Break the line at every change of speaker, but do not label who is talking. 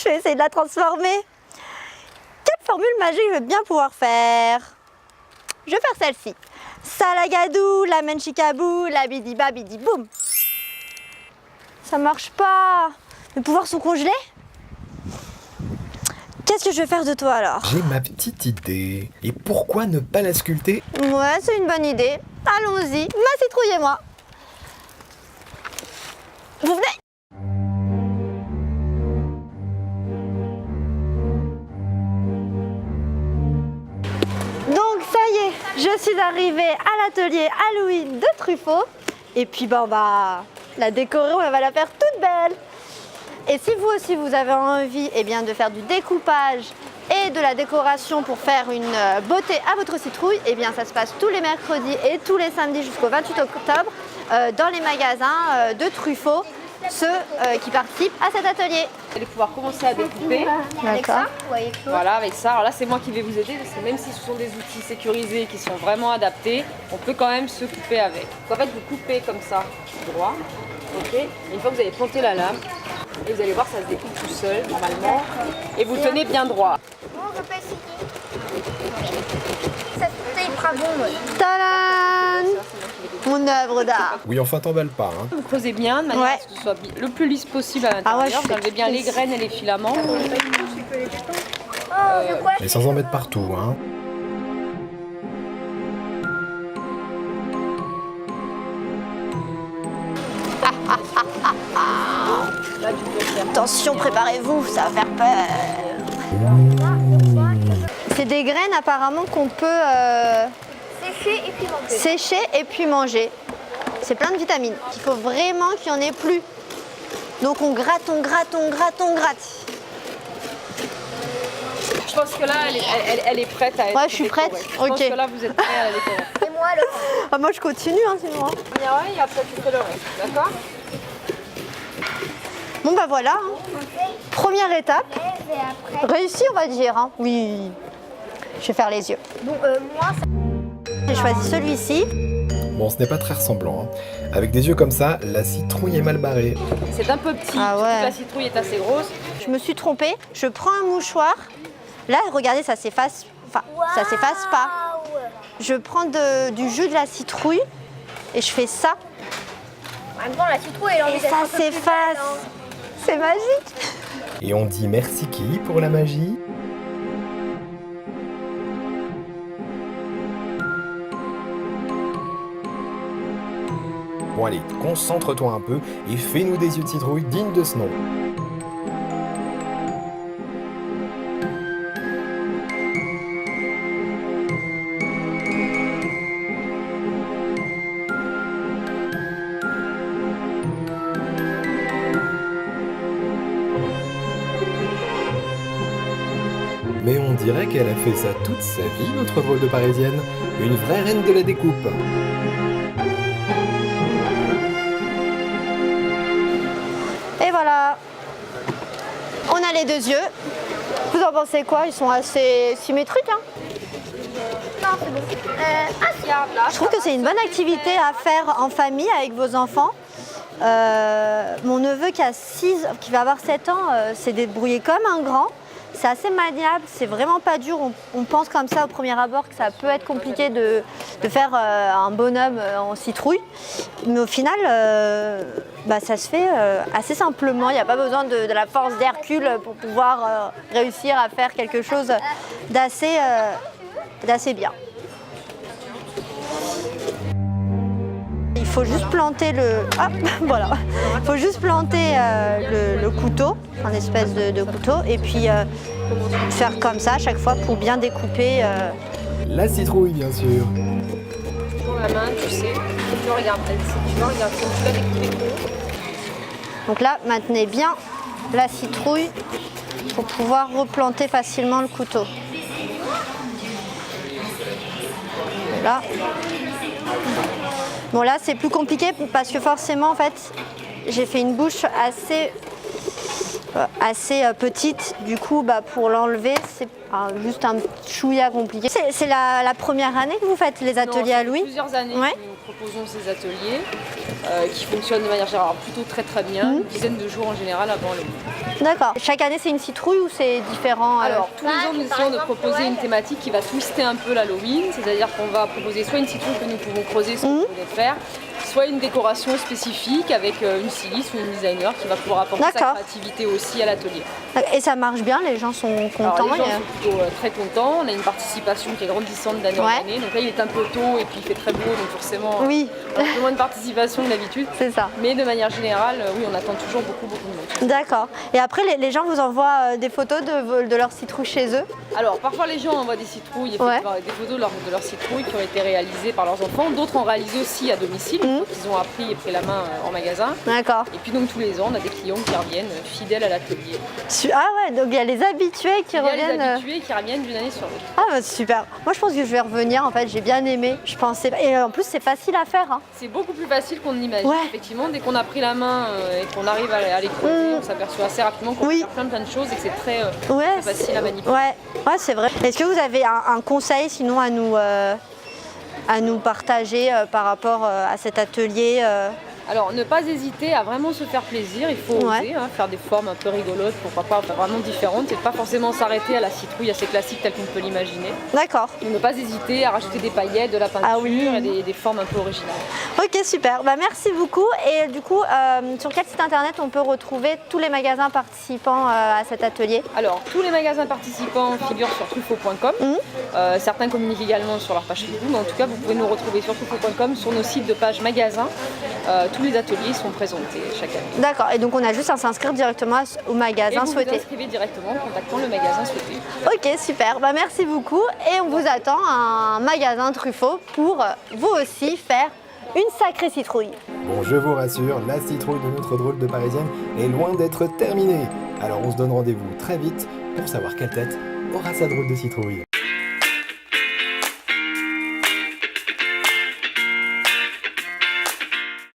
Je vais essayer de la transformer. Quelle formule magique je veux bien pouvoir faire? Je vais faire celle-ci. Salagadou, la menchikabou, la bidiba bidi boum. Ça marche pas. Mes pouvoirs sont congelés? Qu'est-ce que je vais faire de toi alors?
J'ai ma petite idée. Et pourquoi ne pas la sculpter?
Ouais, c'est une bonne idée. Allons-y, ma citrouille et moi. Vous venez? Donc ça y est, je suis arrivée à l'atelier Halloween de Truffaut. Et puis bon bah, la décorer, on va la faire toute belle. Et si vous aussi vous avez envie de faire du découpage et de la décoration pour faire une beauté à votre citrouille, ça se passe tous les mercredis et tous les samedis jusqu'au 28 octobre dans les magasins de Truffaut, ceux qui participent à cet atelier.
Vous allez pouvoir commencer à découper.
Avec ça
ou avec l'autre?
Voilà, avec ça. Alors là, c'est moi qui vais vous aider parce que même si ce sont des outils sécurisés qui sont vraiment adaptés, on peut quand même se couper avec. Donc, en fait, vous coupez comme ça, droit. Ok. Et une fois que vous avez planté la lame, et vous allez voir, ça se découpe tout seul normalement. Et vous tenez bien droit.
Bon, je peux essayer. Ça il fera bon.
Tadam! Mon œuvre d'art.
Oui, enfin, t'emballes pas. Hein.
Vous creusez bien de manière à ce que ce soit le plus lisse possible à l'intérieur. Vous enlevez bien les graines et les filaments.
Oh, je crois
Mais sans en mettre partout. Hein.
Attention, préparez-vous, ça va faire peur. C'est des graines apparemment qu'on peut
sécher et puis manger.
sécher et puis manger. C'est plein de vitamines. Il faut vraiment qu'il n'y en ait plus. Donc on gratte, on gratte, on gratte, on gratte.
Je pense que là, elle est prête à être
Ouais, je suis prête.
décorée. Je pense que là, vous êtes prêts à la décorer.
Et moi, le
Ah, moi je continue sinon.
Ouais, et après, tu fais le reste. D'accord?
Bon bah voilà. Première étape.
et après.
Réussi on va dire. Oui. Je vais faire les yeux.
Bon, moi, ça...
J'ai choisi celui-ci.
Bon, ce n'est pas très ressemblant. Hein. Avec des yeux comme ça, la citrouille est mal barrée.
C'est un peu petit.
Ah ouais.
La citrouille est assez grosse.
Je me suis trompée. Je prends un mouchoir. Là, regardez, ça s'efface. Enfin, ça s'efface pas.
Waouh.
Je prends du jus de la citrouille et je fais ça.
En même temps, la citrouille, elle a envie
Et
d'être
ça
un peu plus
s'efface.
belle, hein.
C'est magique.
Et on dit merci qui pour la magie? Bon allez, concentre-toi un peu et fais-nous des yeux de citrouille dignes de ce nom. Mais on dirait qu'elle a fait ça toute sa vie, notre drôle de parisienne. Une vraie reine de la découpe.
Et voilà. On a les deux yeux. Vous en pensez quoi? Ils sont assez symétriques.
Non, c'est bon.
Je trouve que c'est une bonne activité à faire en famille avec vos enfants. Mon neveu qui va avoir 7 ans s'est débrouillé comme un grand. C'est assez maniable, c'est vraiment pas dur. On pense comme ça au premier abord que ça peut être compliqué de faire un bonhomme en citrouille. Mais au final, ça se fait assez simplement. Il n'y a pas besoin de la force d'Hercule pour pouvoir réussir à faire quelque chose d'assez bien. Il faut juste planter voilà. Il faut juste planter le couteau, un espèce de couteau, et puis faire comme ça à chaque fois pour bien découper.
La citrouille, bien sûr.
Pour la main, tu sais. Tu regardes, tu vas découper.
Donc là, maintenez bien la citrouille pour pouvoir replanter facilement le couteau. Là. Bon là c'est plus compliqué parce que forcément en fait j'ai fait une bouche assez petite, du coup pour l'enlever c'est juste un chouïa compliqué. C'est la première année que vous faites les ateliers Halloween?
Plusieurs années
ouais.
que nous proposons ces ateliers. qui fonctionne de manière générale plutôt très bien, une dizaine de jours en général avant Halloween.
D'accord. Chaque année, c'est une citrouille ou c'est différent
Alors, tous les ans, nous
par
essayons de
exemple,
proposer
ouais.
une thématique qui va twister un peu l'Halloween, c'est-à-dire qu'on va proposer soit une citrouille que nous pouvons creuser, ce que vous venez de faire, soit une décoration spécifique avec une styliste ou une designer qui va pouvoir apporter sa
D'accord.
créativité aussi à l'atelier.
Et ça marche bien, les gens sont contents.
Alors, les gens
il y a-
sont plutôt très contents, on a une participation qui est grandissante d'année en
Ouais.
année, donc là il est un peu tôt et puis il fait très beau, donc forcément
Oui,
on a un peu moins de participation que d'habitude,
c'est ça.
mais de manière générale, oui, on attend toujours beaucoup de monde.
D'accord. Et après, les gens vous envoient des photos de leurs citrouilles chez eux.
Alors, parfois les gens envoient des citrouilles, effectivement, avec des photos de leurs citrouilles qui ont été réalisées par leurs enfants. D'autres en réalisent aussi à domicile, une fois qu'ils ont appris et pris la main en magasin.
D'accord.
Et puis donc tous les ans, on a des clients qui reviennent fidèles à l'atelier.
Ah ouais, donc il y a les habitués qui
Il y a
reviennent.
les habitués qui reviennent d'une année sur l'autre.
Ah bah, super. Moi, je pense que je vais revenir. En fait, j'ai bien aimé. Je pensais. Et en plus, c'est facile à faire. Hein.
C'est beaucoup plus facile qu'on ne l'imagine.
Ouais.
Effectivement, dès qu'on a pris la main et qu'on arrive à les creuser, on s'aperçoit assez rapidement qu'on
Oui.
peut faire plein de choses et que c'est très
Ouais,
facile à manipuler.
ouais, c'est vrai. Est-ce que vous avez un conseil sinon à nous partager par rapport à cet atelier
Alors, ne pas hésiter à vraiment se faire plaisir, il faut oser, faire des formes un peu rigolotes, pourquoi pas, enfin, vraiment différentes, et pas forcément s'arrêter à la citrouille assez classique telle qu'on peut l'imaginer.
D'accord.
Donc, ne pas hésiter à rajouter des paillettes, de la peinture
oui.
et des formes un peu originales.
Ok, super. Bah, merci beaucoup. Et du coup, sur quel site internet on peut retrouver tous les magasins participants à cet atelier?
Alors, tous les magasins participants figurent sur truffaut.com. Certains communiquent également sur leur page Facebook, mais en tout cas, vous pouvez nous retrouver sur truffaut.com, sur nos sites de page magasins. Tous les ateliers sont présentés chaque année.
D'accord. Et donc, on a juste à s'inscrire directement au
Et
magasin
vous vous
souhaité.
inscrivez directement en contactant le magasin souhaité.
Ok, super. Bah, merci beaucoup. Et on vous attend à un magasin Truffaut pour vous aussi faire une sacrée citrouille.
Bon, je vous rassure, la citrouille de notre drôle de Parisienne est loin d'être terminée. Alors on se donne rendez-vous très vite pour savoir quelle tête aura sa drôle de citrouille.